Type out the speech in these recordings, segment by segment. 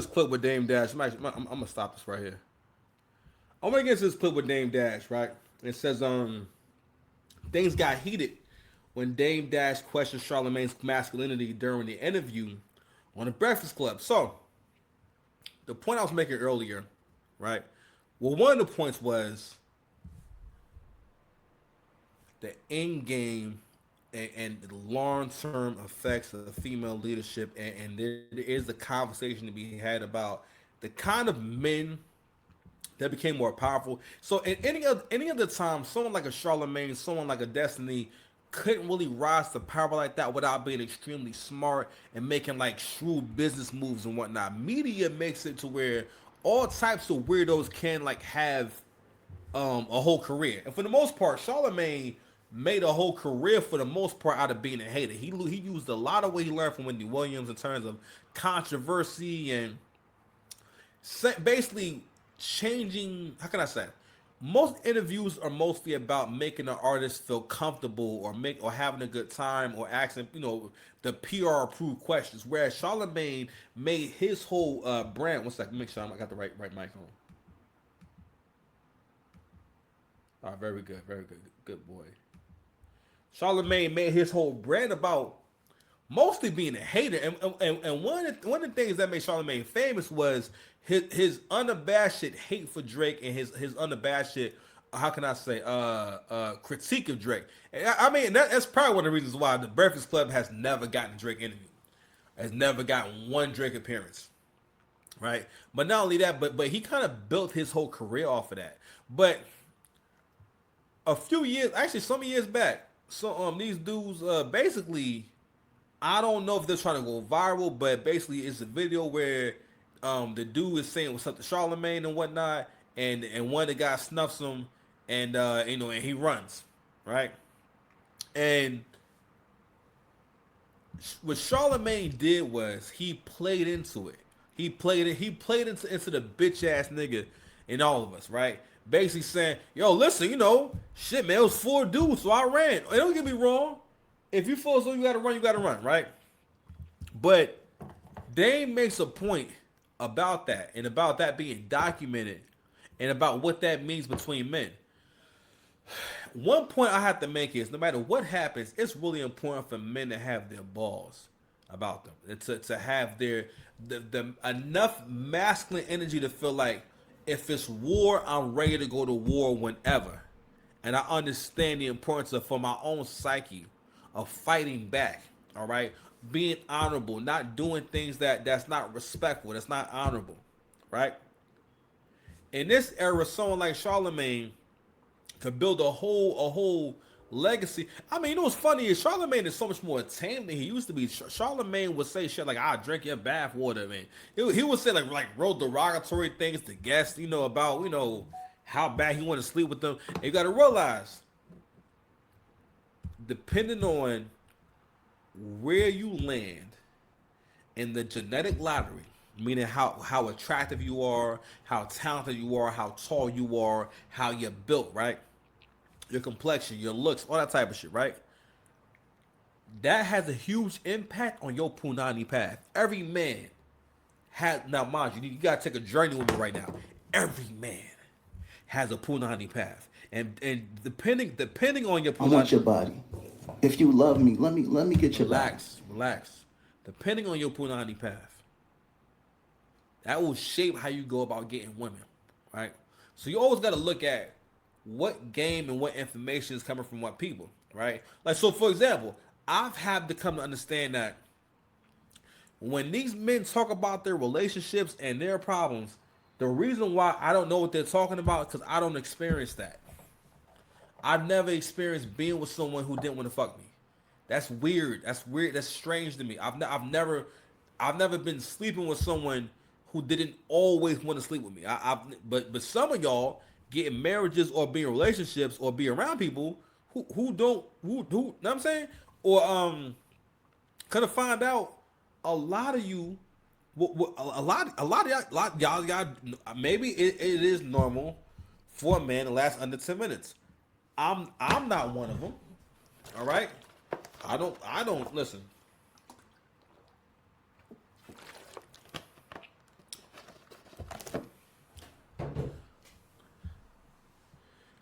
this clip with Dame Dash. I'm gonna stop this right here. I'm gonna get into this clip with Dame Dash, right? It says things got heated when Dame Dash questioned Charlemagne's masculinity during the interview on the Breakfast Club. So the point I was making earlier, right? Well, one of the points was the end game and the long term effects of female leadership, and there is a conversation to be had about the kind of men that became more powerful. So in any other time, someone like a Charlemagne, someone like a Destiny couldn't really rise to power like that without being extremely smart and making like shrewd business moves and whatnot. Media makes it to where all types of weirdos can like have a whole career. And for the most part, Charlemagne made a whole career for the most part out of being a hater. He used a lot of what he learned from Wendy Williams in terms of controversy and basically changing. How can I say? Most interviews are mostly about making an artist feel comfortable or having a good time or asking the PR approved questions. Whereas Charlemagne made his whole brand. One second, make sure I got the right mic on. All right, very good, good boy. Charlemagne made his whole brand about mostly being a hater, and one of the things that made Charlemagne famous was his unabashed hate for Drake and his unabashed how can I say critique of Drake. And I mean that's probably one of the reasons why the Breakfast Club has never gotten a Drake interview, has never gotten one Drake appearance, right? But not only that, but he kind of built his whole career off of that. But a few years, actually some years back, so these dudes basically, I don't know if they're trying to go viral, but basically it's a video where the dude is saying what's up to Charlemagne and whatnot, and one of the guys snuffs him, and and he runs, right? And what Charlemagne did was he played into it. He played into the bitch ass nigga in all of us, right? Basically saying, yo, listen, shit, man, it was four dudes, so I ran. And don't get me wrong. If you feel so you gotta run, right? But Dame makes a point about that and about that being documented and about what that means between men. One point I have to make is no matter what happens, it's really important for men to have their balls about them. To have the enough masculine energy to feel like if it's war, I'm ready to go to war whenever. And I understand the importance of for my own psyche of fighting back. All right. Being honorable, not doing things that's not respectful, that's not honorable. Right? In this era, someone like Charlemagne to build a whole legacy. I mean, you know what's funny is Charlemagne is so much more tame than he used to be. Charlemagne would say shit like, "I'll drink your bath water," man. He would say like real derogatory things to guests, about how bad he wanted to sleep with them. And you got to realize, depending on where you land in the genetic lottery, meaning how attractive you are, how talented you are, how tall you are, how you're built, right? Your complexion, your looks, all that type of shit, right? That has a huge impact on your Punani path. Every man has, now mind you, you gotta take a journey with me right now. Every man has a Punani path. And depending on your I want your Punani, body. If you love me, let me get your body. relax. Depending on your Punani path, that will shape how you go about getting women, right? So you always got to look at what game and what information is coming from what people, right? Like, so for example, I've had to come to understand that when these men talk about their relationships and their problems, the reason why I don't know what they're talking about is because I don't experience that. I've never experienced being with someone who didn't want to fuck me. That's weird. That's weird. That's strange to me. I've never been sleeping with someone who didn't always want to sleep with me. But some of y'all getting marriages or be in relationships or be around people who don't know what I'm saying, or kind of find out a lot of you, a lot of y'all maybe it is normal for a man to last under 10 minutes. I'm not one of them. All right. I don't listen.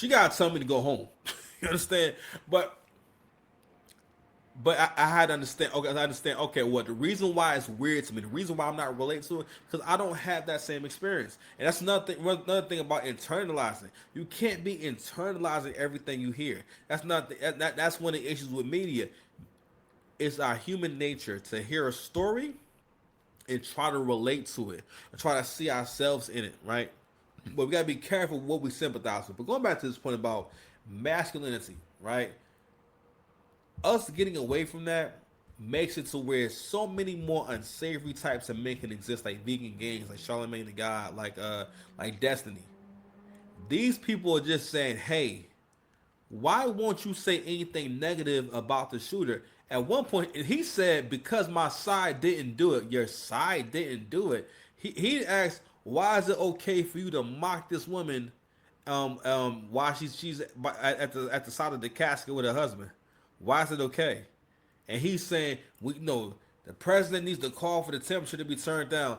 she gotta tell me to go home. You understand? But I had to understand. Okay, I understand. Okay, well, the reason why it's weird to me, the reason why I'm not relating to it, because I don't have that same experience, and that's another thing about internalizing. You can't be internalizing everything you hear. That's not that's one of the issues with media. It's our human nature to hear a story and try to relate to it and try to see ourselves in it, right? But we gotta be careful what we sympathize with. But going back to this point about masculinity, right? Us getting away from that makes it to where so many more unsavory types of men can exist, like vegan gangs, like Charlemagne the God, like Destiny. These people are just saying, "Hey, why won't you say anything negative about the shooter?" At one point, he said, "Because my side didn't do it, your side didn't do it." He asked, "Why is it okay for you to mock this woman, while she's at the side of the casket with her husband? Why is it okay?" And he's saying, "We know the president needs to call for the temperature to be turned down."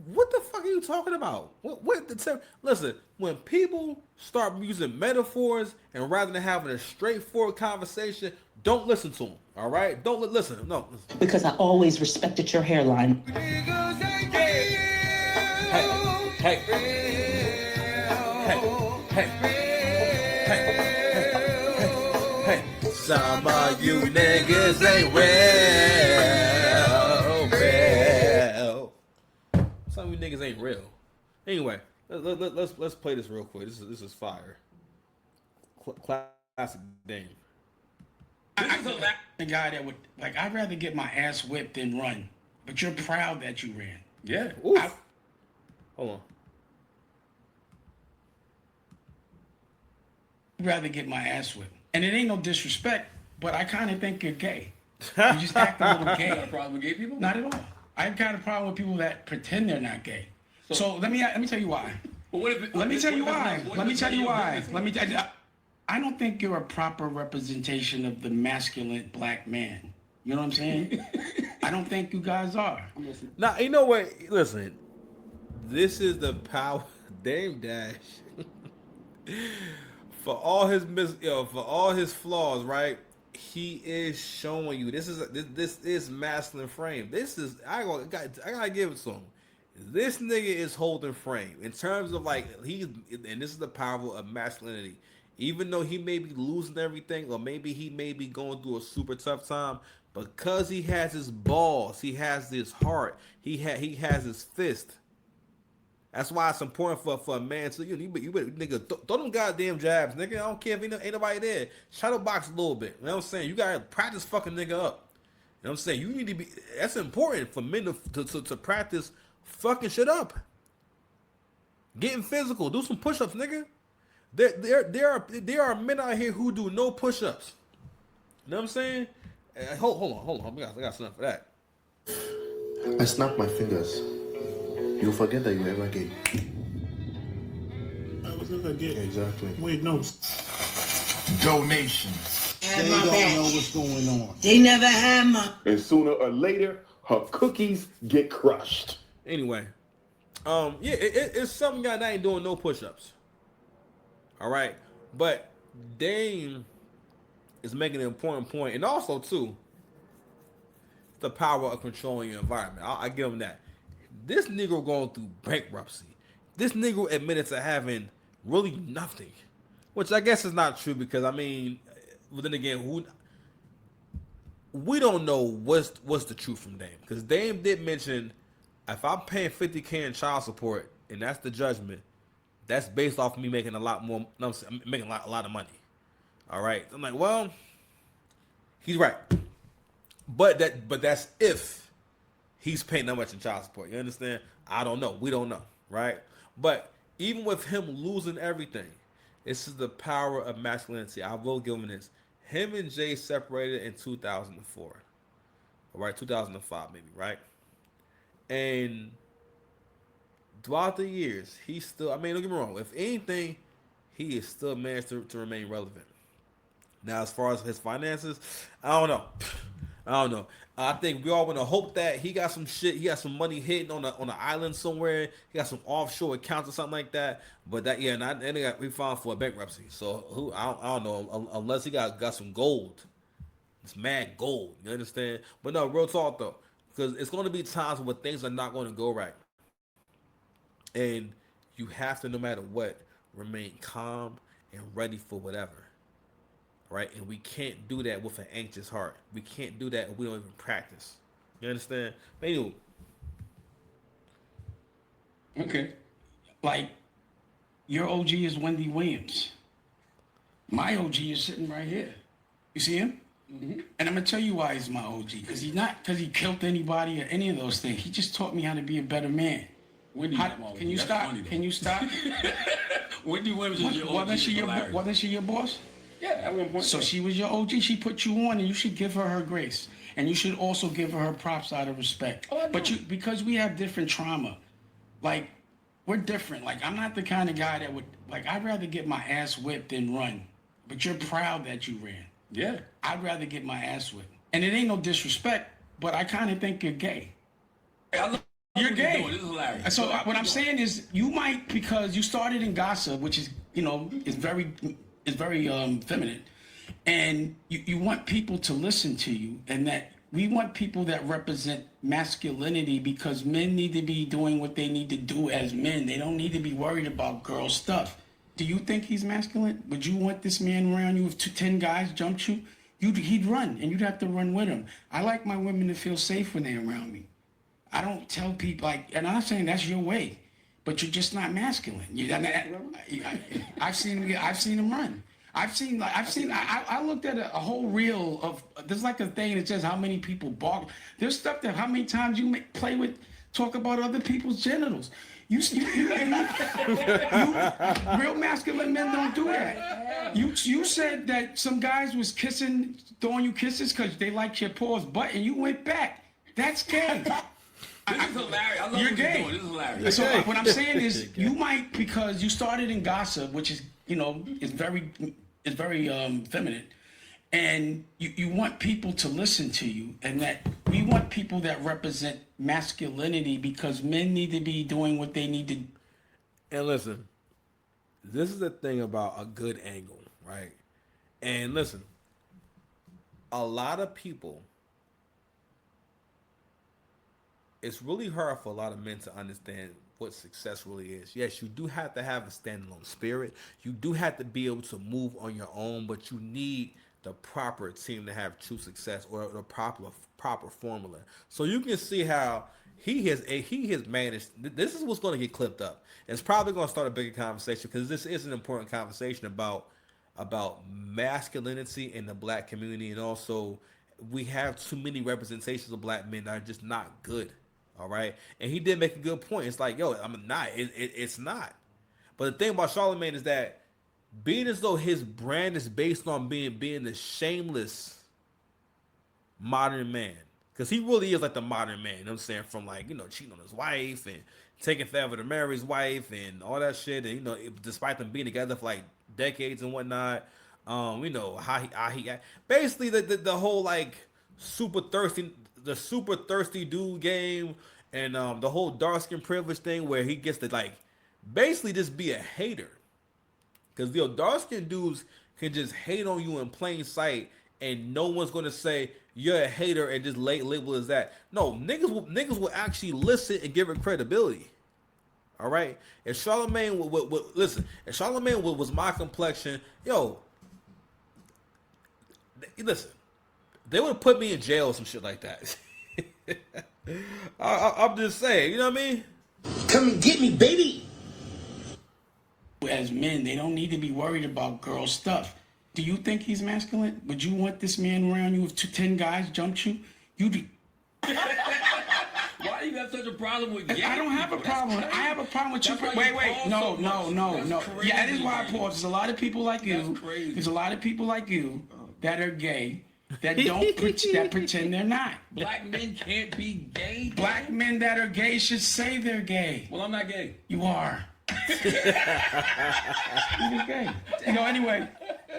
What the fuck are you talking about? What the Listen, when people start using metaphors and rather than having a straightforward conversation, don't listen to them. All right, don't listen. No. Listen. Because I always respected your hairline. Hey, hey, hey, hey. Some of you niggas ain't real. Some of you niggas ain't real. Anyway, let's play this real quick. This is fire. Classic Dame. I go back to the guy that would like. I'd rather get my ass whipped than run. But you're proud that you ran. Yeah. Hold on. I'd rather get my ass whipped. And it ain't no disrespect, but I kind of think you're gay. You just act a little gay. Got a problem with gay people? Not at all. I've got a problem with people that pretend they're not gay. So let me tell you why. Let me tell you why. I don't think you're a proper representation of the masculine black man. You know what I'm saying? I don't think you guys are. Now, you know what? Listen, this is the power. Dame Dash. For all his for all his flaws, right? He is showing you this is masculine frame. This is I gotta give it to him. This nigga is holding frame in terms of like and this is the power of masculinity. Even though he may be losing everything, or maybe he may be going through a super tough time, because he has his balls, he has his heart, he has his fist. That's why it's important for a man to you better nigga throw them goddamn jabs, nigga. I don't care if ain't nobody there. Shadow box a little bit. You know what I'm saying? You gotta practice fucking nigga up. You know what I'm saying? You need to be. That's important for men to practice fucking shit up. Getting physical. Do some push-ups, nigga. There are men out here who do no push-ups. You know what I'm saying? Hold on. I got something for that. I snap my fingers. You'll forget that you ever gay. I was never gay. Exactly. Wait, no. Donations. They don't know what's going on. They never had my. And sooner or later, her cookies get crushed. Anyway, it's some guy that ain't doing no push-ups. All right, but Dame is making an important point, and also too, the power of controlling your environment. I give him that. This Negro going through bankruptcy. This Negro admitted to having really nothing, which I guess is not true because I mean, but then again, we don't know what's the truth from Dame, because Dame did mention if I'm paying $50K in child support and that's the judgment, that's based off me making a lot more. No, I'm making a lot of money. All right, I'm like, well, he's right, but that's if he's paying that much in child support. You understand? I don't know. We don't know, right? But even with him losing everything, this is the power of masculinity. I will give him this. Him and Jay separated in 2004. All right, 2005 maybe, right? And throughout the years, he's still, I mean, don't get me wrong. If anything, he is still managed to remain relevant. Now, as far as his finances, I don't know. I don't know. I think we all want to hope that he got some shit. He got some money hidden on an island somewhere. He got some offshore accounts or something like that. But that yeah, and they got refiled for a bankruptcy. So who I don't know unless he got some gold. It's mad gold. You understand? But no, real talk though, because it's going to be times where things are not going to go right, and you have to, no matter what, remain calm and ready for whatever. Right? And we can't do that with an anxious heart. We can't do that if we don't even practice. You understand? But anyway, Okay. Like, your OG is Wendy Williams. My OG is sitting right here. You see him? Mm-hmm. And I'm gonna tell you why he's my OG. Because he's not because he killed anybody or any of those things. He just taught me how to be a better man. Wendy, Can you stop? Can you stop? Wendy Williams is your OG. Wasn't she your boss? Yeah, at one point. So she was your OG. She put you on, and you should give her grace, and you should also give her props out of respect. But because we have different trauma, like we're different. Like I'm not the kind of guy that would like. I'd rather get my ass whipped than run. But you're proud that you ran. Yeah. I'd rather get my ass whipped, and it ain't no disrespect, but I kind of think you're gay. You're gay. This is hilarious. So what I'm saying is, you might because you started in gossip, which is is very feminine, and you want people to listen to you, and that we want people that represent masculinity because men need to be doing what they need to do as men. They don't need to be worried about girl stuff. Do you think he's masculine? Would you want this man around you if 10 guys jumped you? He'd run, and you'd have to run with him. I like my women to feel safe when they're around me. I don't tell people and I'm not saying that's your way, but you're just not masculine. I've seen him run. I looked at a whole reel of, there's like a thing that says how many people bark. There's stuff that how many times you talk about other people's genitals. You real masculine men don't do that. You said that some guys was throwing you kisses because they liked your paws butt, and you went back. That's gay. This is hilarious. I love You're what gay. you're doing. This is hilarious. So what I'm saying is, you might, because you started in gossip, which is is very feminine, and you want people to listen to you, and that we want people that represent masculinity because men need to be doing what they need to. and listen, this is the thing about a good angle, right? And listen, a lot of people, it's really hard for a lot of men to understand what success really is. Yes, you do have to have a standalone spirit. You do have to be able to move on your own, but you need the proper team to have true success, or the proper formula. So you can see how he has managed. This is what's going to get clipped up. It's probably going to start a bigger conversation, because this is an important conversation about masculinity in the black community, and also we have too many representations of black men that are just not good. All right, and he did make a good point. It's like, yo, I'm not. It's not. But the thing about Charlemagne is that being as though his brand is based on being the shameless modern man, because he really is like the modern man. You know what I'm saying? From like, cheating on his wife and taking forever to marry his wife and all that shit, and despite them being together for like decades and whatnot, how he basically the whole like super thirsty dude game, and the whole dark skin privilege thing where he gets to like basically just be a hater, because dark skin dudes can just hate on you in plain sight, and no one's gonna say you're a hater and just label as that. No, niggas will actually listen and give it credibility. All right, if Charlemagne listen, if Charlemagne was my complexion, listen, they would have put me in jail or some shit like that. I'm just saying, you know what I mean? Come and get me, baby. As men, they don't need to be worried about girl stuff. Do you think he's masculine? Would you want this man around you if 10 guys jumped you? Why do you have such a problem with gay? I don't have a problem. I have a problem with you. Wait. No. Yeah, that is why I pause. There's a lot of people like you. There's a lot of people like you that are gay that that pretend they're not. Black men can't be gay. Black men that are gay should say they're gay. Well, I'm not gay. You are. You're gay. Anyway.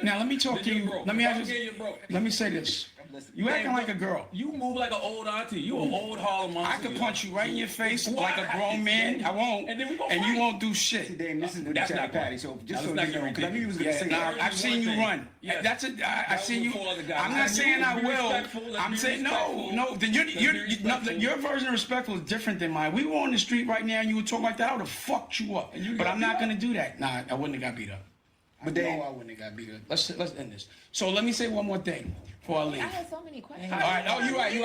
Now let me talk to you. Let me ask you. Let me say this. You acting like a girl. You move like an old auntie. You an old Harlem I auntie. could punch you right in your face Why? like a grown man. I won't. And then we gonna And you fight. won't do shit. Damn, this is the That's chatty not patty. right. So Now, just so let's you not know, get because I knew you was gonna Yeah, say nah, that. I've seen you run. Yes. That's it. I seen you. before other guys. I'm Now, not saying you I be will. respectful. Let's I'm be saying respectful. no. Then Let's be respectful. your version of respectful is different than mine. We were on the street right now, and you would talk like that. I would have fucked you up. And you But got I'm not beat gonna do that. Nah, I wouldn't have got beat up. But No, then- I wouldn't have got beat up. Let's end this. So let me say one more thing before I leave. I had so many questions. All right. Oh, you're right. You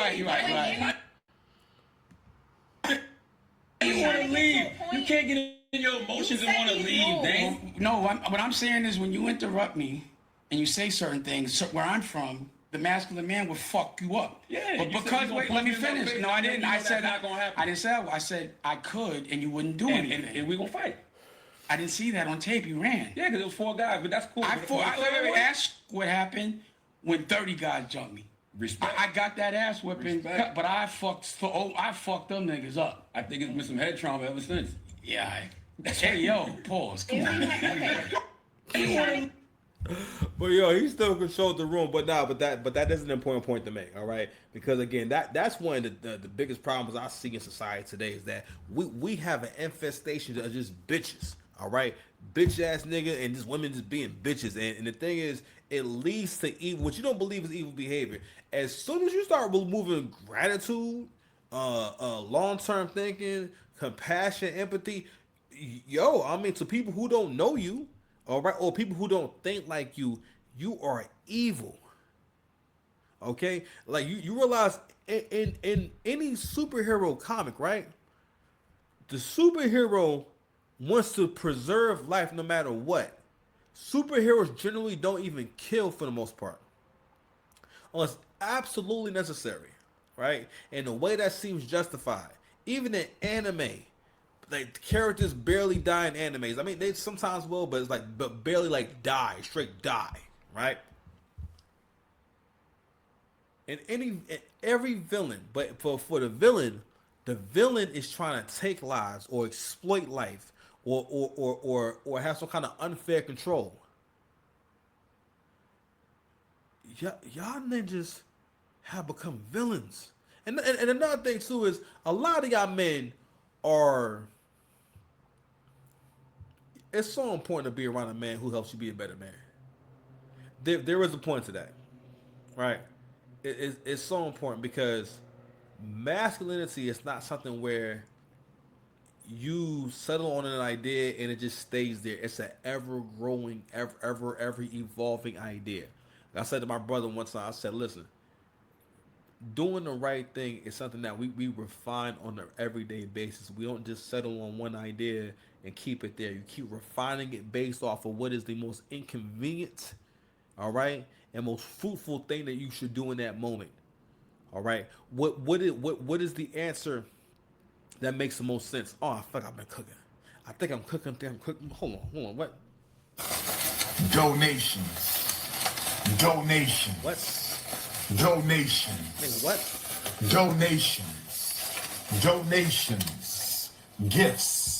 want to leave. You can't get in your emotions and want to leave, Dane. No, what I'm saying is when you interrupt me and you say certain things, so where I'm from, the masculine man would fuck you up. Yeah, But you said because you wait, gonna let me punch me in the finish. face. No, I didn't. You know I that's said not gonna happen. I didn't say that. I said I could, and you wouldn't do anything. And we gonna fight. I didn't see that on tape. You ran. Yeah, because it was 4 guys, but that's cool. Wait, ask what happened when 30 guys jumped me. Respect. I got that ass whipping, Respect. but I fucked them niggas up. I think it's been some head trauma ever since. Yeah. Hey, yo, pause. Come on. But yo, he still controlled the room. But that is an important point to make. All right, because again, that's one of the biggest problems I see in society today is that we have an infestation of just bitches. All right, bitch ass nigga, and just women just being bitches. And the thing is, it leads to evil. What you don't believe is evil behavior. As soon as you start removing gratitude, long term thinking, compassion, empathy, yo, I mean, to people who don't know you, all right, or people who don't think like you are evil. Okay, like you realize in any superhero comic, right? The superhero wants to preserve life no matter what. Superheroes generally don't even kill for the most part, unless absolutely necessary, right? And the way that seems justified, even in anime, like characters barely die in animes. I mean, they sometimes will, but it's like, but barely like die, straight die, right? And every villain, but for the villain is trying to take lives or exploit life or have some kind of unfair control. Y'all ninjas have become villains. And another thing too is a lot of y'all men are. It's so important to be around a man who helps you be a better man. There is a point to that, right? It's so important because masculinity is not something where you settle on an idea and it just stays there. It's an ever-growing, ever evolving idea. I said to my brother one time, I said, listen, doing the right thing is something that we refine on an everyday basis. We don't just settle on one idea and keep it there. You keep refining it based off of what is the most inconvenient, all right, and most fruitful thing that you should do in that moment. All right. What is the answer that makes the most sense? Oh, I think I've been cooking. I think I'm cooking. Hold on. What? Donations. What? Donations. Nigga, what? Donations. Gifts.